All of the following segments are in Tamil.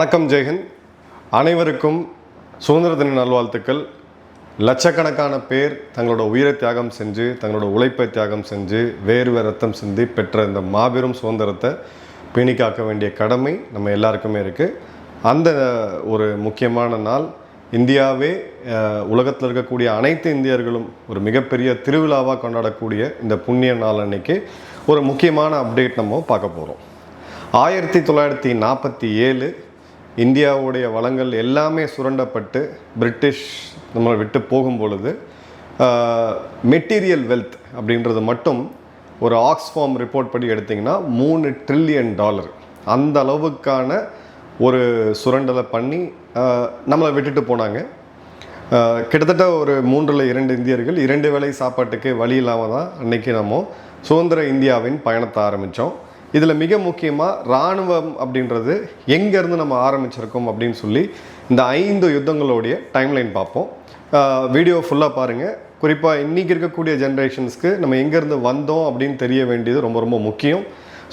வணக்கம் ஜெயஹிந்த். அனைவருக்கும் சுதந்திர தின நல்வாழ்த்துக்கள். லட்சக்கணக்கான பேர் தங்களோட உயிரை தியாகம் செஞ்சு, தங்களோட உழைப்பை தியாகம் செஞ்சு, வேர்வை ரத்தம் சிந்தி பெற்ற இந்த மாபெரும் சுதந்திரத்தை பேணி காக்க வேண்டிய கடமை நம்ம எல்லாருக்குமே இருக்குது. அந்த ஒரு முக்கியமான நாள் இந்தியாவே உலகத்தில் இருக்கக்கூடிய அனைத்து இந்தியர்களும் ஒரு மிகப்பெரிய திருவிழாவாக கொண்டாடக்கூடிய இந்த புண்ணிய நாள் அன்னைக்கு ஒரு முக்கியமான அப்டேட் நம்ம பார்க்க போகிறோம். 1947 இந்தியாவுடைய வளங்கள் எல்லாமே சுரண்டப்பட்டு பிரிட்டிஷ் நம்மளை விட்டு போகும் பொழுது மெட்டீரியல் வெல்த் அப்படின்றது மட்டும் ஒரு ஆக்ஸ்ஃபார்ம் ரிப்போர்ட் படி எடுத்திங்கன்னா $3 ட்ரில்லியன் அந்த அளவுக்கான ஒரு சுரண்டலை பண்ணி நம்மளை விட்டுட்டு போனாங்க. கிட்டத்தட்ட ஒரு 3/2 இந்தியர்கள் 2 வேளை சாப்பாட்டுக்கு வழி இல்லாமல் தான் அன்றைக்கி நம்ம சுதந்திர இந்தியாவின் பயணத்தை ஆரம்பித்தோம். இதில் மிக முக்கியமாக இராணுவம் அப்படின்றது எங்கேருந்து நம்ம ஆரம்பிச்சிருக்கோம் அப்படின்னு சொல்லி இந்த 5 யுத்தங்களுடைய டைம்லைன் பார்ப்போம். வீடியோ ஃபுல்லாக பாருங்கள். குறிப்பாக இன்றைக்கி இருக்கக்கூடிய ஜென்ரேஷன்ஸ்க்கு நம்ம எங்கேருந்து வந்தோம் அப்படின்னு தெரிய வேண்டியது ரொம்ப ரொம்ப முக்கியம்.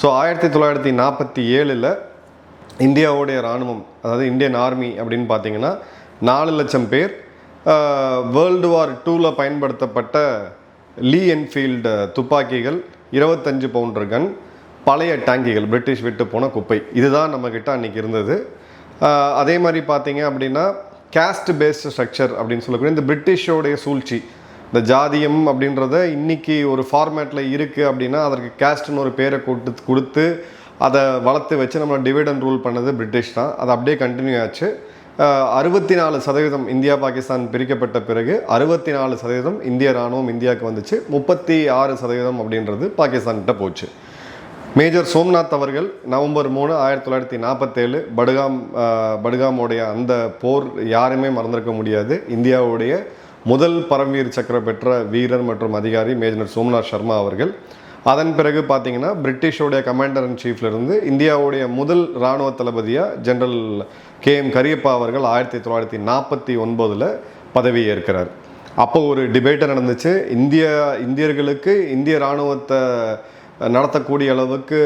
ஸோ 1947 இந்தியாவுடைய இராணுவம், அதாவது இந்தியன் ஆர்மி அப்படின்னு பார்த்தீங்கன்னா 4 லட்சம் பேர். வேர்ல்டு வார் 2 பயன்படுத்தப்பட்ட லீ என்ஃபீல்டு துப்பாக்கிகள், 25 பவுண்டர் கன், பழைய டேங்கிகள், பிரிட்டிஷ் விட்டு போன குப்பை, இதுதான் நம்மக்கிட்ட அன்றைக்கி இருந்தது. அதே மாதிரி பார்த்தீங்க அப்படின்னா கேஸ்ட் பேஸ்டு ஸ்ட்ரக்சர் அப்படின்னு சொல்லக்கூடிய இந்த பிரிட்டிஷோடைய சூழ்ச்சி, இந்த ஜாதியம் அப்படின்றத இன்றைக்கி ஒரு ஃபார்மேட்டில் இருக்குது அப்படின்னா அதற்கு கேஸ்ட்னு ஒரு பேரை கொடுத்து அதை வளர்த்து வச்சு நம்மளை டிவைட் அண்ட் ரூல் பண்ணது பிரிட்டிஷ் தான். அது அப்படியே கண்டினியூ ஆச்சு. 64% இந்தியா பாகிஸ்தான் பிரிக்கப்பட்ட பிறகு 64% இந்திய இராணுவம் இந்தியாவுக்கு வந்துச்சு. 36% அப்படின்றது பாகிஸ்தான்கிட்ட போச்சு. மேஜர் சோம்நாத் அவர்கள் நவம்பர் 3, 1947 படுகாமுடைய அந்த போர் யாருமே மறந்திருக்க முடியாது. இந்தியாவுடைய முதல் பரம்வீர் சக்கர பெற்ற வீரர் மற்றும் அதிகாரி மேஜர் சோம்நாத் சர்மா அவர்கள். அதன் பிறகு பார்த்தீங்கன்னா பிரிட்டிஷோடைய கமாண்டர் இன் சீஃப்லேருந்து இந்தியாவுடைய முதல் இராணுவ தளபதியாக ஜெனரல் KM கரியப்பா அவர்கள் 1949 பதவி ஏற்கிறார். அப்போ ஒரு டிபேட்டை நடந்துச்சு. இந்தியர்களுக்கு இந்திய இராணுவத்தை நடத்தக்கூடிய அளவுக்கு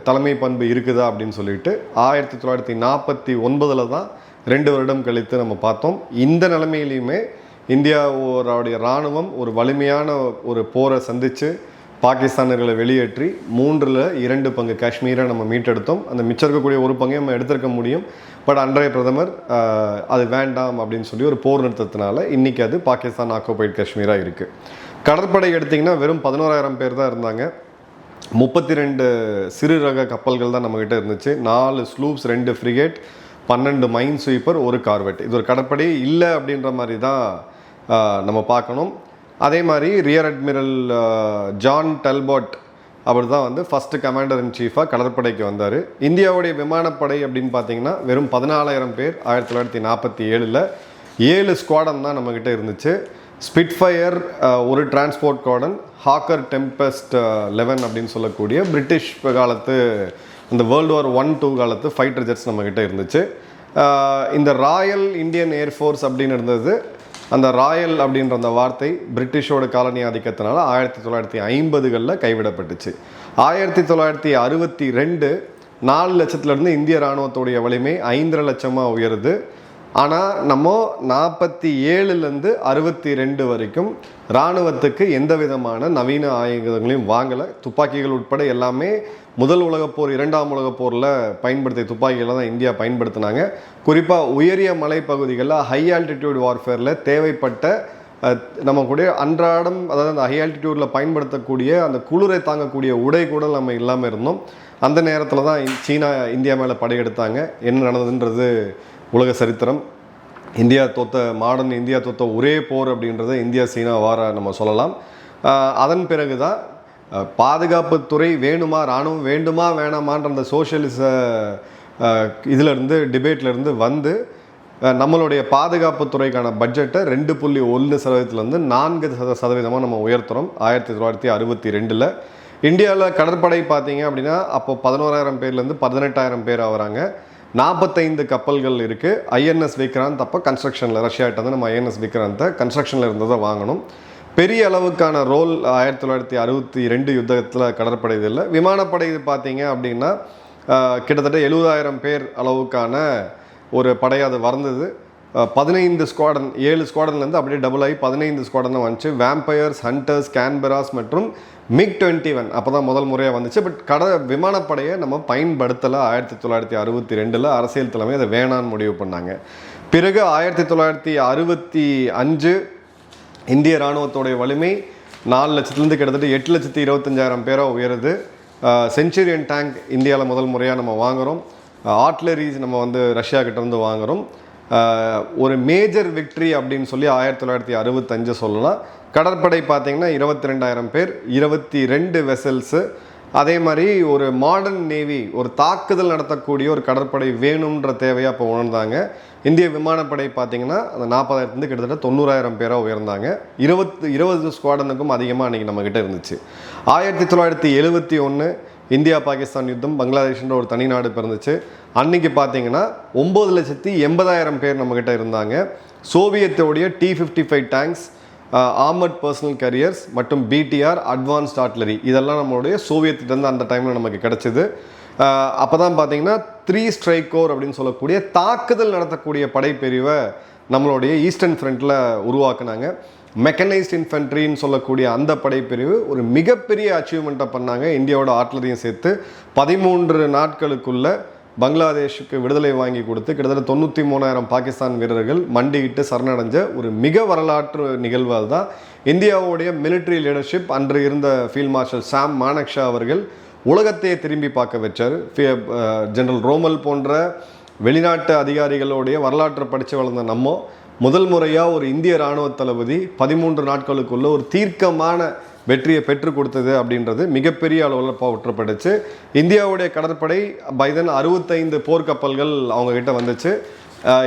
தலைமை பண்பு இருக்குதா அப்படின்னு சொல்லிட்டு 1949 தான் 2 வருடம் கழித்து நம்ம பார்த்தோம். இந்த நிலைமையிலையுமே இந்தியாவுடைய இராணுவம் ஒரு வலிமையான ஒரு போரை சந்தித்து பாகிஸ்தானர்களை வெளியேற்றி 3/2 பங்கு காஷ்மீரை நம்ம மீட்டெடுத்தோம். அந்த மிச்சம் இருக்கக்கூடிய ஒரு பங்கை நம்ம எடுத்திருக்க முடியும். பட் அன்றைய பிரதமர் அது வேண்டாம் அப்படின்னு சொல்லி ஒரு போர் நிறுத்தத்தினால இன்றைக்கி அது பாகிஸ்தான் ஆக்குபைட் காஷ்மீராக இருக்குது. கடற்படை எடுத்திங்கன்னா வெறும் 11,000 பேர் தான் இருந்தாங்க. 32 சிறு ரக கப்பல்கள் தான் நம்மக்கிட்ட இருந்துச்சு. 4 ஸ்லூப்ஸ், 2 ஃப்ரிகேட், 12 மைன் ஸ்வீப்பர், 1 கார்வெட். இது ஒரு கடற்படை இல்லை அப்படின்ற மாதிரி தான் நம்ம பார்க்கணும். அதே மாதிரி ரியர் அட்மிரல் ஜான் டல்பாட் அவர் தான் வந்து ஃபஸ்ட்டு கமாண்டர் இன் சீஃபாக கடற்படைக்கு வந்தார். இந்தியாவுடைய விமானப்படை அப்படின்னு பார்த்தீங்கன்னா வெறும் 14,000 பேர். 1947 7 ஸ்குவாடன் தான் நம்மக்கிட்ட இருந்துச்சு. ஸ்பிட்ஃபயர், ஒரு டிரான்ஸ்போர்ட் கார்டன், ஹாக்கர் டெம்பஸ்ட் 11 அப்படின்னு சொல்லக்கூடிய பிரிட்டிஷ் காலத்து இந்த வேர்ல்டு வார் 1-2 காலத்து ஃபைட்டர் ஜெட்ஸ் நம்மக்கிட்ட இருந்துச்சு. இந்த ராயல் இந்தியன் ஏர்ஃபோர்ஸ் அப்படின்னு இருந்தது. அந்த ராயல் அப்படின்ற அந்த வார்த்தை பிரிட்டிஷோட காலனி ஆதிக்கத்தினால 1950களில் கைவிடப்பட்டுச்சு. 1962 4 லட்சத்துலேருந்து இந்திய இராணுவத்துடைய வலிமை 5.5 லட்சமாக உயருது. ஆனால் நம்ம 47லேருந்து 62 வரைக்கும் இராணுவத்துக்கு எந்த விதமான நவீன ஆயுதங்களையும் வாங்கலை. துப்பாக்கிகள் உட்பட எல்லாமே முதல் உலகப்போர், 2ஆம் உலகப்போரில் பயன்படுத்திய துப்பாக்கிகளை தான் இந்தியா பயன்படுத்தினாங்க. குறிப்பாக உயரிய மலைப்பகுதிகளில் ஹை ஆல்டிடியூட் வார்ஃபேரில் தேவைப்பட்ட நம்ம கூட அன்றாடம், அதாவது அந்த ஹை ஆல்டிடியூடில் பயன்படுத்தக்கூடிய அந்த குளிரை தாங்கக்கூடிய உடை கூட நம்ம இல்லாமல் இருந்தோம். அந்த நேரத்தில் தான் சீனா இந்தியா மேலே படையெடுத்தாங்க. என்ன நடந்ததுன்றது உலக சரித்திரம். மாடர்ன் இந்தியா தோத்த ஒரே போர் அப்படின்றத இந்தியா சீனா வார நம்ம சொல்லலாம். அதன் பிறகு தான் பாதுகாப்புத்துறை வேணுமா, இராணுவம் வேண்டுமா வேணாமான்ற அந்த சோஷியலிச இதிலேருந்து டிபேட்லேருந்து வந்து நம்மளுடைய பாதுகாப்புத்துறைக்கான பட்ஜெட்டை 2.1%லேருந்து 4% நம்ம உயர்த்துகிறோம். 1962 இந்தியாவில் கடற்படை பார்த்தீங்க அப்படின்னா அப்போ 11,000 பேர்லேருந்து 18,000 பேர் ஆகிறாங்க. 45 கப்பல்கள் இருக்குது. INS விக்ராந்த் அப்போ கன்ஸ்ட்ரக்ஷனில், ரஷ்யாட்ட வந்து நம்ம INS விக்ராந்தை கன்ஸ்ட்ரக்ஷனில் இருந்ததை வாங்கணும். பெரிய அளவுக்கான ரோல் 1962 யுத்தத்தில் கடற்படை இல்லை. விமானப்படை பார்த்தீங்க அப்படின்னா கிட்டத்தட்ட 70,000 பேர் அளவுக்கான ஒரு படை அது வந்தது. 15 ஸ்குவாடன், 7 ஸ்குவாடன்லேருந்து அப்படியே டபுள் ஆகி 15 ஸ்குவாடன் வந்துச்சு. வேம்பயர்ஸ், ஹண்டர்ஸ், கேன்பெராஸ் மற்றும் MiG-21 அப்போ தான் முதல் முறையாக வந்துச்சு. பட் விமானப்படையை நம்ம பயன்படுத்தலை. 1962 அரசியல் தலைமை அதை வேணான்னு முடிவு பண்ணாங்க. பிறகு 1965 இந்திய இராணுவத்தோடைய வலிமை 4 லட்சத்துலேருந்து கிட்டத்தட்ட 8,25,000 பேராக உயருது. செஞ்சுரியன் டேங்க் இந்தியாவில் முதல் முறையாக நம்ம வாங்குகிறோம். ஆர்ட்லரிஸ் நம்ம வந்து ரஷ்யா கிட்டேருந்து வாங்குகிறோம். ஒரு மேஜர் விக்ட்ரி அப்படின்னு சொல்லி 1965 சொல்லலாம். கடற்படை பார்த்திங்கன்னா 22,000 பேர், 22 வெசல்ஸு. அதே மாதிரி ஒரு மாடர்ன் நேவி, ஒரு தாக்குதல் நடத்தக்கூடிய ஒரு கடற்படை வேணுன்ற தேவையாக இப்போ உணர்ந்தாங்க. இந்திய விமானப்படை பார்த்திங்கன்னா அந்த 40,000 கிட்டத்தட்ட 90,000 பேராக உயர்ந்தாங்க. 20 ஸ்குவாடனுக்கும் அதிகமாக அன்றைக்கி நம்மக்கிட்ட இருந்துச்சு. 1971 இந்தியா பாகிஸ்தான் யுத்தம், பங்களாதேஷ்ன்ற ஒரு தனி நாடு பிறந்துச்சு. அன்றைக்கி பார்த்தீங்கன்னா 9,80,000 பேர் நம்மக்கிட்ட இருந்தாங்க. சோவியத்தோடைய T-55 tanks, armoured personnel carriers மற்றும் BTR அட்வான்ஸ்ட் ஆர்ட்லரி இதெல்லாம் நம்மளுடைய சோவியத்திட்டேருந்து அந்த டைமில் நமக்கு கிடச்சிது. அப்போ தான் பார்த்தீங்கன்னா 3 ஸ்ட்ரைக் கோர் அப்படின்னு சொல்லக்கூடிய தாக்குதல் நடத்தக்கூடிய படைப்பிரிவை நம்மளுடைய ஈஸ்டர்ன் ஃப்ரண்ட்டில் உருவாக்குனாங்க. மெக்கனைஸ்ட் இன்ஃபென்ட்ரின்னு சொல்லக்கூடிய அந்த படைப்பிரிவு ஒரு மிகப்பெரிய அச்சீவ்மெண்ட்டை பண்ணாங்க. இந்தியாவோட ஆர்ட்லரியும் சேர்த்து 13 நாட்களுக்குள்ள பங்களாதேஷுக்கு விடுதலை வாங்கி கொடுத்து கிட்டத்தட்ட 93,000 பாகிஸ்தான் வீரர்கள் மண்டியிட்டு சரணடைஞ்ச ஒரு மிக வரலாற்று நிகழ்வு. அதுதான் இந்தியாவுடைய மிலிட்ரி லீடர்ஷிப். அன்று இருந்த ஃபீல்ட் மார்ஷல் சாம் மானக்ஷா அவர்கள் உலகத்தையே திரும்பி பார்க்க வச்சார். ஜெனரல் ரோமல் போன்ற வெளிநாட்டு அதிகாரிகளுடைய வரலாற்றை படித்து வளர்ந்த நம்ம முதல் முறையாக ஒரு இந்திய இராணுவ தளபதி 13 நாட்களுக்குள்ள ஒரு தீர்க்கமான வெற்றியை பெற்றுக் கொடுத்தது அப்படின்றது மிகப்பெரிய அளவில் போற்றப்பட்டுச்சு. இந்தியாவுடைய கடற்படை பைதன் 65 போர்க்கப்பல்கள் அவங்கக்கிட்ட வந்துச்சு.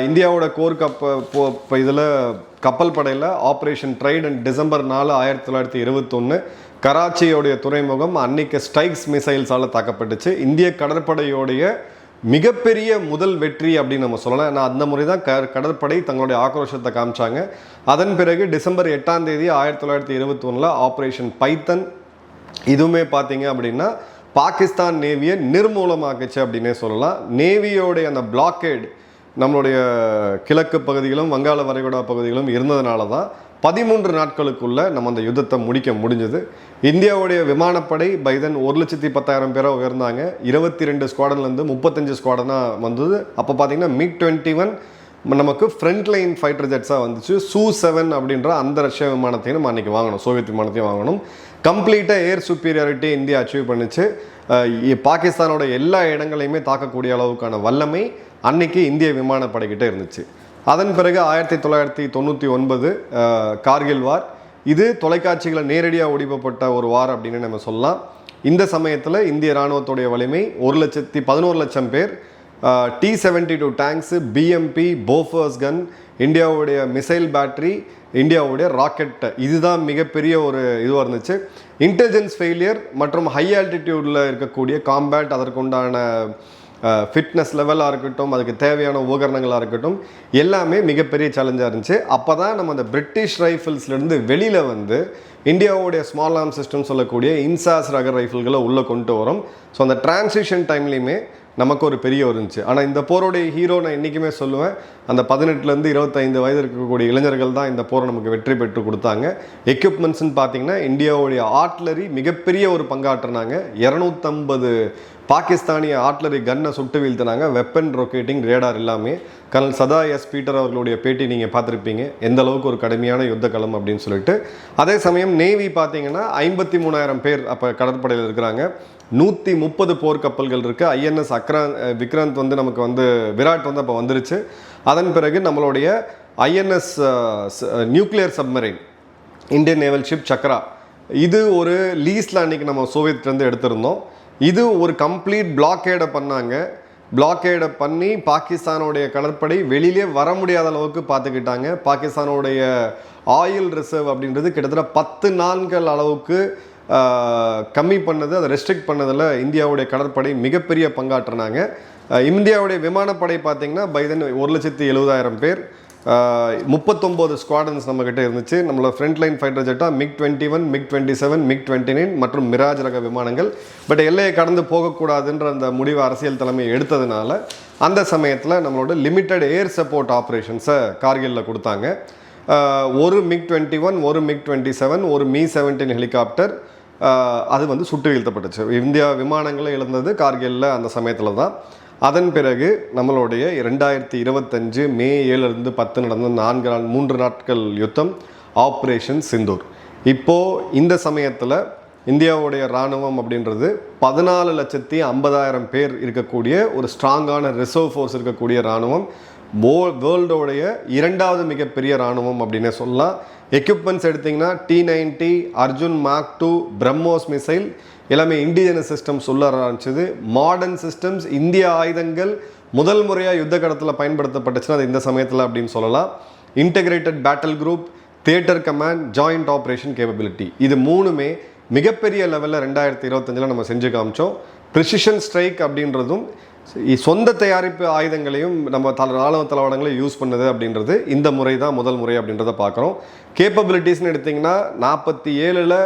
இந்தியாவோட இதில் கப்பல் படையில் ஆப்ரேஷன் ட்ரைடன்ட் டிசம்பர் 4, 1921 கராச்சியோடைய துறைமுகம் அன்னைக்கு ஸ்ட்ரைக்ஸ் மிசைல்ஸால் தாக்கப்பட்டுச்சு. இந்திய கடற்படையோடைய மிகப்பெரிய முதல் வெற்றி அப்படின்னு நம்ம சொல்லலாம். ஏன்னா அந்த முறை தான் கடற்படை தங்களுடைய ஆக்ரோஷத்தை காமிச்சாங்க. அதன் பிறகு டிசம்பர் 8 1921 ஆப்ரேஷன் பைத்தன், இதுவுமே பார்த்தீங்க அப்படின்னா பாகிஸ்தான் நேவியை நிர்மூலமாக்குச்சு அப்படின்னே சொல்லலாம். நேவியோடைய அந்த பிளாக்கேட் நம்மளுடைய கிழக்கு பகுதிகளும் வங்காள வரைகுடா பகுதிகளும் இருந்ததுனால தான் 13 நாட்களுக்குள்ள நம்ம அந்த யுத்தத்தை முடிக்க முடிஞ்சது. இந்தியாவுடைய விமானப்படை பைதன் 1,10,000 பேராக உயர்ந்தாங்க. 22 ஸ்குவாடன்லேருந்து 35 ஸ்குவாடனாக வந்தது. அப்போ பார்த்தீங்கன்னா MiG-21 நமக்கு ஃப்ரண்ட் லைன் ஃபைட்டர் ஜெட்ஸாக வந்துச்சு. Su-7 அப்படின்ற அந்த ரஷ்ய விமானத்தையும் நம்ம அன்றைக்கி வாங்கணும், சோவியத் விமானத்தையும் வாங்கணும். கம்ப்ளீட்டாக ஏர் சுப்பீரியாரிட்டி இந்தியா அச்சீவ் பண்ணிச்சு. பாகிஸ்தானோட எல்லா இடங்களையுமே தாக்கக்கூடிய அளவுக்கான வல்லமை அன்னைக்கு இந்திய விமானப்படைக்கிட்ட இருந்துச்சு. அதன் பிறகு 1999 கார்கில் வார். இது தொலைக்காட்சிகளை நேரடியாக ஒளிபரப்பட்ட ஒரு வார் அப்படின்னு நம்ம சொல்லலாம். இந்த சமயத்தில் இந்திய இராணுவத்துடைய வலிமை 11,00,000 பேர், T-72 டேங்க்ஸு, BMP, போஃபர்ஸ் கன், இந்தியாவுடைய மிசைல் பேட்டரி, இந்தியாவுடைய ராக்கெட், இதுதான் மிகப்பெரிய ஒரு இதுவாக இருந்துச்சு. இன்டெலிஜென்ஸ் ஃபெயிலியர் மற்றும் ஹை ஆல்டிடியூடில் இருக்கக்கூடிய காம்பேட், அதற்குண்டான ஃபிட்னஸ் லெவலாக இருக்கட்டும், அதுக்கு தேவையான உபகரணங்களாக இருக்கட்டும், எல்லாமே மிகப்பெரிய சேலஞ்சாக இருந்துச்சு. அப்போ தான் நம்ம அந்த பிரிட்டிஷ் ரைஃபிள்ஸ்லேருந்து வெளியில் வந்து இந்தியாவுடைய ஸ்மால் ஆர்ம் சிஸ்டம் சொல்லக்கூடிய இன்சாஸ் ரக ரைஃபிள்களை உள்ளே கொண்டு வரோம். ஸோ அந்த டிரான்சிஷன் டைம்லேயுமே நமக்கு ஒரு பெரிய இருந்துச்சு. ஆனால் இந்த போருடைய ஹீரோ நான் என்றைக்குமே சொல்லுவேன், அந்த 18லேருந்து 25 வயது இருக்கக்கூடிய இளைஞர்கள் தான் இந்த போரை நமக்கு வெற்றி பெற்று கொடுத்தாங்க. எக்யூப்மெண்ட்ஸ்ன்னு பார்த்தீங்கன்னா இந்தியாவுடைய ஆர்ட்லரி மிகப்பெரிய ஒரு பங்காற்றினாங்க. 250 பாகிஸ்தானிய ஆர்ட்லரி கன்னை சுட்டு வீழ்த்தினாங்க. வெப்பன் ரொக்கேட்டிங் ரேடார் எல்லாமே. கர்னல் சதா எஸ் பீட்டர் அவர்களுடைய பேட்டி நீங்கள் பார்த்துருப்பீங்க, எந்த அளவுக்கு ஒரு கடுமையான யுத்த களம் அப்படின்னு சொல்லிட்டு. அதே சமயம் நேவி பார்த்தீங்கன்னா 53,000 பேர் அப்போ கடற்படையில் இருக்கிறாங்க. 130 போர்க்கப்பல்கள் இருக்குது. INS விக்ராந்த் வந்து நமக்கு வந்து விராட் வந்து அப்போ வந்துருச்சு. அதன் பிறகு நம்மளுடைய INS nuclear submarine Indian naval ship Chakra, இது ஒரு லீஸில் அன்றைக்கி நம்ம சோவியத்லேருந்து எடுத்திருந்தோம். இது ஒரு கம்ப்ளீட் பிளாக்கேடை பண்ணாங்க. பிளாக்கேடை பண்ணி பாகிஸ்தானுடைய கடற்படை வெளியிலே வர முடியாத அளவுக்கு பார்த்துக்கிட்டாங்க. பாகிஸ்தானுடைய ஆயில் ரிசர்வ் அப்படின்றது கிட்டத்தட்ட 10 நாட்கள் அளவுக்கு கம்மி பண்ணது, அதை ரெஸ்ட்ரிக்ட் பண்ணதில் இந்தியாவுடைய கடற்படை மிகப்பெரிய பங்காற்றினாங்க. இந்தியாவுடைய விமானப்படை பார்த்திங்கன்னா பைதன் 1,70,000 பேர், 39 ஸ்குவாடன்ஸ் நம்மக்கிட்ட இருந்துச்சு. நம்மளோட front line fighter ஜெட்டாக MiG-21, MiG-27, MiG-29 மற்றும் மிராஜ் ரக விமானங்கள். பட் எல்லையை கடந்து போகக்கூடாதுன்ற அந்த முடிவு அரசியல் தலைமை எடுத்ததுனால அந்த சமயத்தில் நம்மளோட லிமிட்டட் ஏர் சப்போர்ட் ஆப்ரேஷன்ஸை கார்கிலில் கொடுத்தாங்க. ஒரு MiG-21, ஒரு MiG-27, ஒரு Mi-17 ஹெலிகாப்டர் அது வந்து சுட்டு வீழ்த்தப்பட்டுச்சு. இந்தியா விமானங்களை இழந்தது கார்கிலில் அந்த சமயத்தில் தான். அதன் பிறகு நம்மளுடைய 2025 மே 7 - 10 நடந்த 3 நாட்கள் யுத்தம் ஆப்ரேஷன் சிந்தூர். இப்போது இந்த சமயத்தில் இந்தியாவுடைய இராணுவம் அப்படின்றது 14,50,000 பேர் இருக்கக்கூடிய ஒரு ஸ்ட்ராங்கான ரிசர்வ் ஃபோர்ஸ் இருக்கக்கூடிய இராணுவம். வேர்ல்டோடைய 2வது மிகப்பெரிய இராணுவம் அப்படின்னே சொல்லலாம். எக்யூப்மெண்ட்ஸ் எடுத்திங்கன்னா T-90, Arjun mark 2, BrahMos missile எல்லாமே இண்டிஜினஸ் சிஸ்டம்ஸ் உள்ள ஆரம்பிச்சது. மாடர்ன் சிஸ்டம்ஸ், இந்திய ஆயுதங்கள் முதல் முறையாக யுத்த கடத்தில் பயன்படுத்தப்பட்டுச்சுன்னா அது இந்த சமயத்தில் அப்படின்னு சொல்லலாம். Integrated battle group, theatre command, joint operation capability, இது மூணுமே மிகப்பெரிய லெவலில் 2025 நம்ம செஞ்சு காமிச்சோம். ப்ரிசிஷன் ஸ்ட்ரைக் அப்படின்றதும் சொந்த தயாரிப்பு ஆயுதங்களையும் நம்ம ராணுவ தளவாடங்களை யூஸ் பண்ணுது அப்படின்றது இந்த முறை தான் முதல் முறை அப்படின்றத பார்க்குறோம். கேப்பபிலிட்டிஸ்னு எடுத்திங்கன்னா 47ல்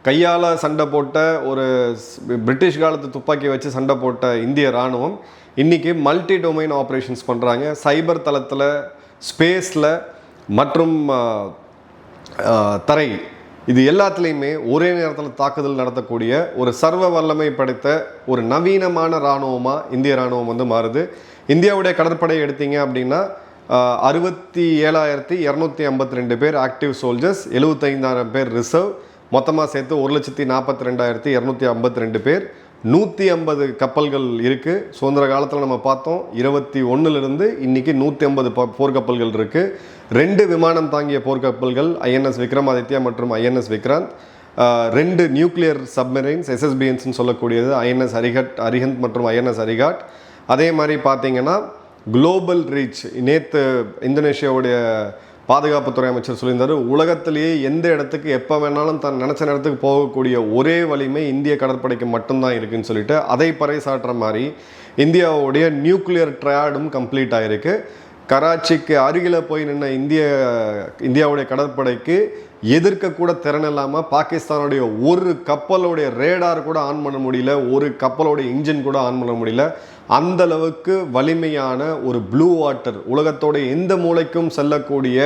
கையால் சண்டை போட்ட ஒரு பிரிட்டிஷ் காலத்து துப்பாக்கி வச்சு சண்டை போட்ட இந்திய இராணுவம் இன்றைக்கி மல்டி டொமைன் ஆப்ரேஷன்ஸ் பண்ணுறாங்க. சைபர் தளத்தில், ஸ்பேஸில் மற்றும் தரை, இது எல்லாத்துலேயுமே ஒரே நேரத்தில் தாக்குதல் நடத்தக்கூடிய ஒரு சர்வ வல்லமை படைத்த ஒரு நவீனமான இராணுவமாக இந்திய இராணுவம் வந்து மாறுது. இந்தியாவுடைய கடற்படை எடுத்தீங்க அப்படின்னா 67,252 பேர் ஆக்டிவ் சோல்ஜர்ஸ், 75,000 பேர் ரிசர்வ், மொத்தமாக சேர்த்து 1,42,252 பேர். 150 கப்பல்கள் இருக்குது. சுதந்திர காலத்தில் நம்ம பார்த்தோம் 21லிருந்து இன்றைக்கி 150 போர்க்கப்பல்கள் இருக்குது. 2 விமானம் தாங்கிய போர்க்கப்பல்கள் INS விக்ரமாதித்யா மற்றும் INS விக்ராந்த், 2 நியூக்ளியர் சப்மரைன்ஸ் SSBNஸ்ன்னு சொல்லக்கூடியது INS அரிஹந்த் மற்றும் INS அரிகாட். அதே மாதிரி பார்த்தீங்கன்னா குளோபல் ரீச், நேற்று இந்தோனேஷியாவுடைய பாதுகாப்புத்துறை அமைச்சர் சொல்லியிருந்தார், உலகத்திலேயே எந்த இடத்துக்கு எப்போ வேணாலும் தான் நினச்ச நேரத்துக்கு போகக்கூடிய ஒரே வலிமை இந்திய கடற்படைக்கு மட்டும்தான் இருக்குதுன்னு சொல்லிட்டு அதை பறைசாற்றுற மாதிரி இந்தியாவுடைய நியூக்ளியர் ட்ரையாடும் கம்ப்ளீட் ஆகிருக்கு. கராச்சிக்கு அருகில் போய் நின்ன இந்தியாவுடைய கடற்படைக்கு எதிர்க்கக்கூட திறன் இல்லாமல் பாகிஸ்தானுடைய ஒரு கப்பலோடைய ரேடார் கூட ஆன் பண்ண முடியல, ஒரு கப்பலோடைய இன்ஜின் கூட ஆன் பண்ண முடியல. அந்த அளவுக்கு வலிமையான ஒரு ப்ளூ வாட்டர், உலகத்தோட எந்த மூலைக்கும் செல்லக்கூடிய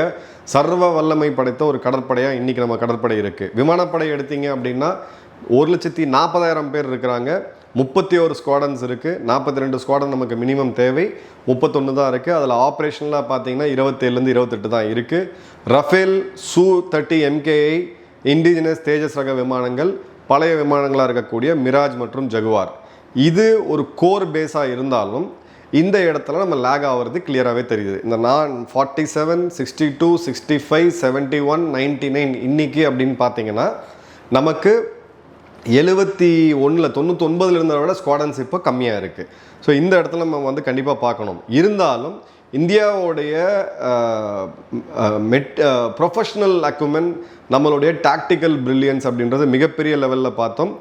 சர்வ வல்லமை படைத்த ஒரு கடற்படையாக இன்றைக்கி நம்ம கடற்படை இருக்குது. விமானப்படை எடுத்தீங்க அப்படின்னா 1,40,000 பேர் இருக்கிறாங்க. 31 ஸ்குவாடன்ஸ் இருக்குது. 42 ஸ்குவாடன் நமக்கு மினிமம் தேவை, 31 தான் இருக்குது. அதில் ஆப்ரேஷனலாக பார்த்தீங்கன்னா 27லேருந்து 28 தான் இருக்குது. ரஃபேல், Su-30 MKI, இண்டிஜினஸ் தேஜஸ் ரக விமானங்கள், பழைய விமானங்களாக இருக்கக்கூடிய மிராஜ் மற்றும் ஜகுவார், இது ஒரு கோர் பேஸாக இருந்தாலும் இந்த இடத்துல நம்ம லேக் ஆகிறது கிளியராகவே தெரியுது. இந்த 47, 62, 65, 71, 99 இன்றைக்கி அப்படின்னு பார்த்தீங்கன்னா நமக்கு 71, 99 இருந்ததை விட ஸ்குவாடன்ஸ் இப்போ கம்மியாக இருக்குது. ஸோ இந்த இடத்துல நம்ம வந்து கண்டிப்பாக பார்க்கணும். இருந்தாலும் இந்தியாவுடைய ப்ரொஃபஷ்னல் அக்யூமெண்ட், நம்மளுடைய டாக்டிக்கல் பிரில்லியன்ஸ் அப்படின்றது மிகப்பெரிய லெவலில் பார்த்தோம்.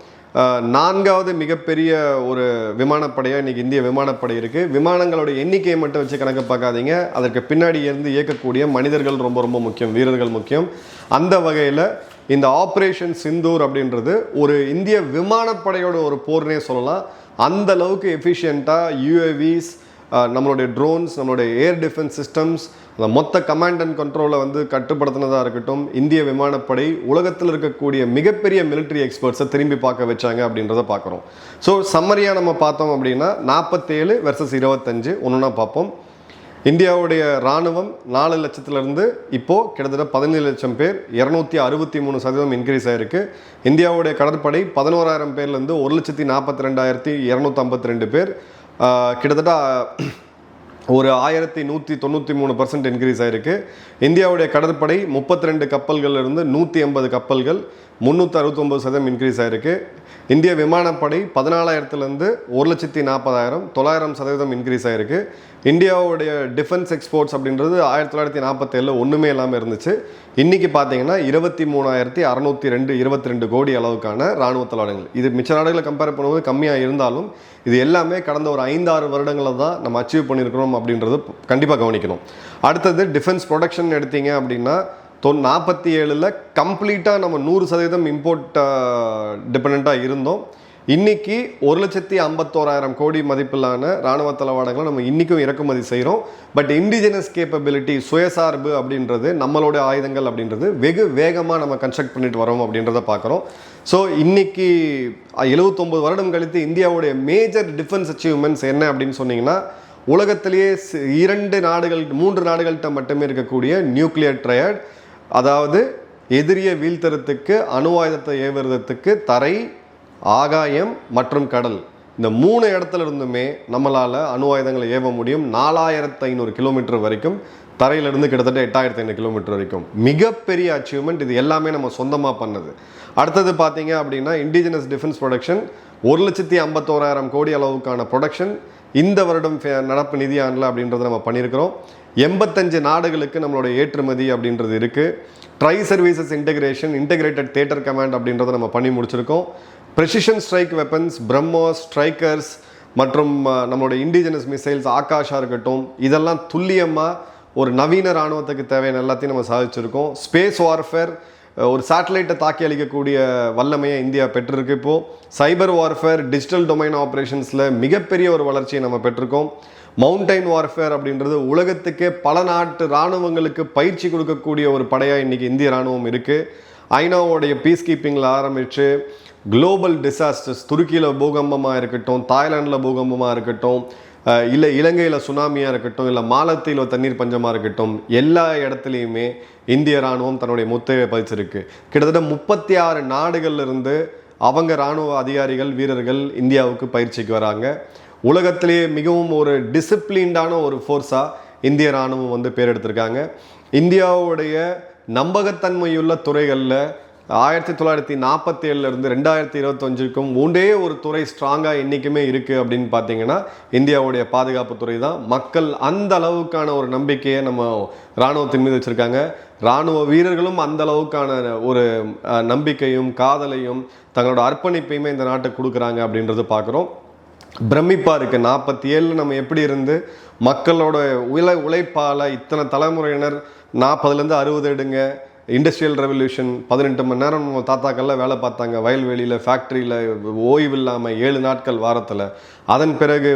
4வது மிகப்பெரிய ஒரு விமானப்படையாக இன்றைக்கி இந்திய விமானப்படை இருக்குது. விமானங்களுடைய எண்ணிக்கையை மட்டும் வச்சு கணக்கு பார்க்காதீங்க, அதற்கு பின்னாடி இருந்து இயக்கக்கூடிய மனிதர்கள் ரொம்ப ரொம்ப முக்கியம், வீரர்கள் முக்கியம். அந்த வகையில் இந்த ஆப்ரேஷன் சிந்தூர் அப்படின்றது ஒரு இந்திய விமானப்படையோட ஒரு போர்னே சொல்லலாம். அந்த அளவுக்கு எஃபிஷியண்ட்டாக UAVs, நம்மளுடைய ட்ரோன்ஸ், நம்மளுடைய ஏர் டிஃபென்ஸ் சிஸ்டம்ஸ், அந்த மொத்த கமாண்ட் அண்ட் கண்ட்ரோலை வந்து கட்டுப்படுத்தினதாக இருக்கட்டும், இந்திய விமானப்படை உலகத்தில் இருக்கக்கூடிய மிகப்பெரிய மிலிட்ரி எக்ஸ்பர்ட்ஸை திரும்பி பார்க்க வச்சாங்க அப்படின்றத பார்க்குறோம். ஸோ சம்மரியாக நம்ம பார்த்தோம் அப்படின்னா 47 versus 25 ஒன்றுனா பார்ப்போம். இந்தியாவுடைய இராணுவம் 4 லட்சத்துலேருந்து இப்போது கிட்டத்தட்ட 17 லட்சம் பேர், 263% இன்க்ரீஸ் ஆகிருக்கு. இந்தியாவுடைய கடற்படை 11,000 பேர்லேருந்து 1,42,252 பேர், கிட்டத்தட்ட ஒரு 1,193% இன்க்ரீஸ் ஆகிருக்கு. இந்தியாவுடைய கடற்படை 32 கப்பல்கள்லேருந்து 180 கப்பல்கள், 369% இன்க்ரீஸ் ஆகிருக்கு. இந்திய விமானப்படை 14,000லேருந்து 1,40,000, 900% இன்க்ரீஸ் ஆகிருக்கு. இந்தியாவுடைய டிஃபென்ஸ் எக்ஸ்போர்ட்ஸ் அப்படின்றது 1947 ஒன்றுமே இல்லாமல் இருந்துச்சு. இன்றைக்கி பார்த்தீங்கன்னா 23,622 கோடி அளவுக்கான இராணுவ தளவாடங்கள். இது மிச்ச நாடுகளை கம்பேர் பண்ணும்போது கம்மியாக இருந்தாலும் இது எல்லாமே கடந்த ஒரு 5-6 வருடங்களில் தான் நம்ம அச்சீவ் பண்ணியிருக்கிறோம் அப்படின்றது கண்டிப்பாக கவனிக்கணும். அடுத்தது டிஃபென்ஸ் ப்ரொடக்ஷன் எடுத்தீங்க அப்படின்னா 47ல் கம்ப்ளீட்டாக நம்ம 100% இம்போர்ட் டிபெண்ட்டாக இருந்தோம். இன்னைக்கு 1,51,000 கோடி மதிப்பிலான இராணுவ தளவாடங்களை நம்ம இன்றைக்கும் இறக்குமதி செய்கிறோம். பட் இண்டிஜினஸ் கேப்பபிலிட்டி, சுயசார்பு அப்படின்றது, நம்மளோட ஆயுதங்கள் அப்படின்றது வெகு வேகமாக நம்ம கன்ஸ்ட்ரக்ட் பண்ணிட்டு வரோம் அப்படின்றத பார்க்குறோம். ஸோ இன்னைக்கு 79 வருடம் கழித்து இந்தியாவுடைய மேஜர் டிஃபென்ஸ் அச்சீவ்மெண்ட்ஸ் என்ன அப்படின்னு சொன்னீங்கன்னா, உலகத்திலேயே 3 நாடுகள்கிட்ட மட்டுமே இருக்கக்கூடிய நியூக்ளியர் ட்ரையட், அதாவது எதிரியை வீழ்த்தறதுக்கு, அணு ஆயுதத்தை ஏவுறதுக்கு தரை, ஆகாயம் மற்றும் கடல், இந்த 3 இடத்துல இருந்துமே நம்மளால் அணு ஆயுதங்களை ஏவ முடியும். 4500 கிலோமீட்டர் வரைக்கும், தரையிலிருந்து கிட்டத்தட்ட 8500 கிலோமீட்டர் வரைக்கும். மிகப்பெரிய அச்சீவ்மெண்ட். இது எல்லாமே நம்ம சொந்தமாக பண்ணது. அடுத்தது பார்த்தீங்க அப்படின்னா, இண்டிஜினஸ் டிஃபென்ஸ் ப்ரொடக்ஷன் 1,51,000 கோடி அளவுக்கான ப்ரொடக்ஷன் இந்த வருடம் நடப்பு நிதியாண்டில் அப்படின்றத நம்ம பண்ணியிருக்கிறோம். 85 நாடுகளுக்கு நம்மளோட ஏற்றுமதி அப்படின்றது இருக்குது. Try services integration, integrated theatre command அப்படின்றத நம்ம பண்ணி முடிச்சிருக்கோம். Precision strike weapons, BrahMos, strikers மற்றும் நம்மளோட இண்டிஜினஸ் மிசைல்ஸ், ஆகாஷாக இருக்கட்டும், இதெல்லாம் துல்லியமாக ஒரு நவீன இராணுவத்துக்கு தேவையான எல்லாத்தையும் நம்ம சாதிச்சிருக்கோம். ஸ்பேஸ் வார்ஃபேர், ஒரு சேட்டலைட்டை தாக்கி அளிக்கக்கூடிய வல்லமையை இந்தியா பெற்றிருக்கு. இப்போது சைபர் வார்ஃபேர், டிஜிட்டல் டொமைன் ஆப்ரேஷன்ஸில் மிகப்பெரிய ஒரு வளர்ச்சியை நம்ம பெற்றிருக்கோம். மவுண்டைன் வார்ஃபேர் அப்படின்றது உலகத்துக்கே பல நாட்டு இராணுவங்களுக்கு பயிற்சி கொடுக்கக்கூடிய ஒரு படையாக இன்றைக்கி இந்திய இராணுவம் இருக்குது. ஐநாவுடைய பீஸ் கீப்பிங்கில் ஆரம்பித்து குளோபல் டிசாஸ்டர்ஸ், துருக்கியில் பூகம்பமாக இருக்கட்டும், தாய்லாண்டில் பூகம்பமாக இருக்கட்டும், இல்லை இலங்கையில் சுனாமியாக இருக்கட்டும், இல்லை மாலத்தீவில் தண்ணீர் பஞ்சமாக இருக்கட்டும், எல்லா இடத்துலையுமே இந்திய இராணுவம் தன்னுடைய முத்தையை பதிச்சிருக்கு. கிட்டத்தட்ட 36 நாடுகள்லேருந்து அவங்க இராணுவ அதிகாரிகள், வீரர்கள் இந்தியாவுக்கு பயிற்சிக்கு வராங்க. உலகத்திலேயே மிகவும் ஒரு டிசிப்ளின்டான ஒரு ஃபோர்ஸாக இந்திய இராணுவம் பேர் எடுத்திருக்காங்க. இந்தியாவுடைய நம்பகத்தன்மையுள்ள துறைகளில் 1947 2025க்கும் ஒன்றே ஒரு துறை ஸ்ட்ராங்காக என்றைக்குமே இருக்குது அப்படின்னு பார்த்தீங்கன்னா, இந்தியாவுடைய பாதுகாப்பு துறை தான். மக்கள் அந்த அளவுக்கான ஒரு நம்பிக்கையை நம்ம இராணுவத்தின் மீது வச்சுருக்காங்க. இராணுவ வீரர்களும் அந்த அளவுக்கான ஒரு நம்பிக்கையும் காதலையும் தங்களோட அர்ப்பணிப்பையுமே இந்த நாட்டுக்கு கொடுக்குறாங்க அப்படின்றது பார்க்குறோம். பிரமிப்பாக இருக்குது. 47 நம்ம எப்படி இருந்து மக்களோட உழைப்பால் இத்தனை தலைமுறையினர் 40லேருந்து 60 எடுங்க, இண்டஸ்ட்ரியல் ரெவல்யூஷன் 18 மணி நேரம் நம்ம தாத்தாக்கள்லாம் வேலை பார்த்தாங்க வயல்வெளியில், ஃபேக்ட்ரியில், ஓய்வு இல்லாமல் 7 நாட்கள் வாரத்தில். அதன் பிறகு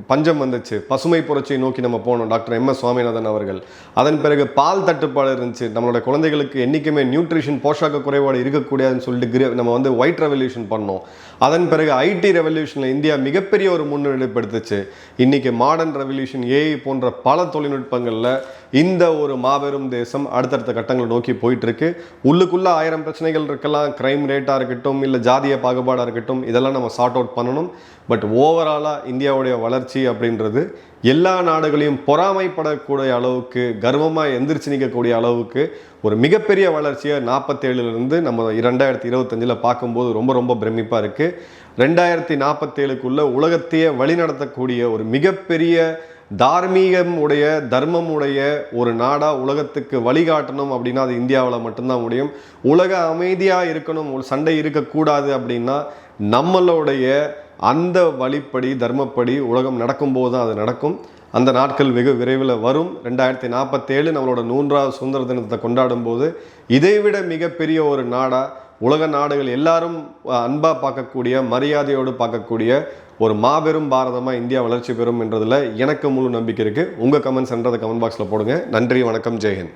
பஞ்சம் வந்துச்சு, பசுமை புரட்சியை நோக்கி நம்ம போனோம், டாக்டர் MS சுவாமிநாதன் அவர்கள். அதன் பிறகு பால் தட்டுப்பாடு இருந்துச்சு, நம்மளோட குழந்தைகளுக்கு என்றைக்குமே நியூட்ரிஷன், போஷாக்க குறைபாடு இருக்கக்கூடாதுன்னு சொல்லிட்டு நம்ம ஒயிட் ரெவல்யூஷன் பண்ணோம். அதன் பிறகு ஐடி ரெவல்யூஷனில் இந்தியா மிகப்பெரிய ஒரு முன்னெடுப்பு எடுத்துச்சு. இன்றைக்கி மாடர்ன் ரெவல்யூஷன், AI போன்ற பல தொழில்நுட்பங்களில் இந்த ஒரு மாபெரும் தேசம் அடுத்தடுத்த கட்டங்களை நோக்கி போயிட்டுருக்கு. உள்ளுக்குள்ளே 1000 பிரச்சனைகள் இருக்கலாம், க்ரைம் ரேட்டாக இருக்கட்டும், இல்லை ஜாதிய பாகுபாடாக இருக்கட்டும், இதெல்லாம் நம்ம சார்ட் அவுட் பண்ணணும். பட் ஓவராலாக இந்தியாவுடைய வளர்ச்சி அப்படின்றது எல்லா நாடுகளையும் பொறாமைப்படக்கூடிய அளவுக்கு, கர்வமாக எந்திரிச்சு நிற்கக்கூடிய அளவுக்கு ஒரு மிகப்பெரிய வளர்ச்சியை 47லேருந்து நம்ம 2025 பார்க்கும்போது ரொம்ப ரொம்ப பிரமிப்பாக இருக்குது. 2047க்குள்ளே உலகத்தையே வழிநடத்தக்கூடிய ஒரு மிகப்பெரிய தார்மீகம் உடைய, தர்மம் உடைய ஒரு நாடாக உலகத்துக்கு வழிகாட்டணும் அப்படின்னா அது இந்தியாவில் மட்டும்தான் முடியும். உலக அமைதியாக இருக்கணும், ஒரு சண்டை இருக்கக்கூடாது அப்படின்னா நம்மளுடைய அந்த வழிப்படி, தர்மப்படி உலகம் நடக்கும்போது தான் அது நடக்கும். அந்த நாட்கள் வெகு விரைவில் வரும். 2047 நம்மளோட 100வது சுதந்திர தினத்தை கொண்டாடும் போது இதைவிட மிகப்பெரிய ஒரு நாடாக, உலக நாடுகள் எல்லாரும் அன்பாக பார்க்கக்கூடிய, மரியாதையோடு பார்க்கக்கூடிய ஒரு மாபெரும் பாரதமாக இந்தியா வளர்ச்சி பெறும் என்றதில் எனக்கு முழு நம்பிக்கை இருக்குது. உங்கள் கமெண்ட்ஸ்ன்றதை கமெண்ட் பாக்ஸில் போடுங்க. நன்றி, வணக்கம், ஜெய்ஹிந்த்.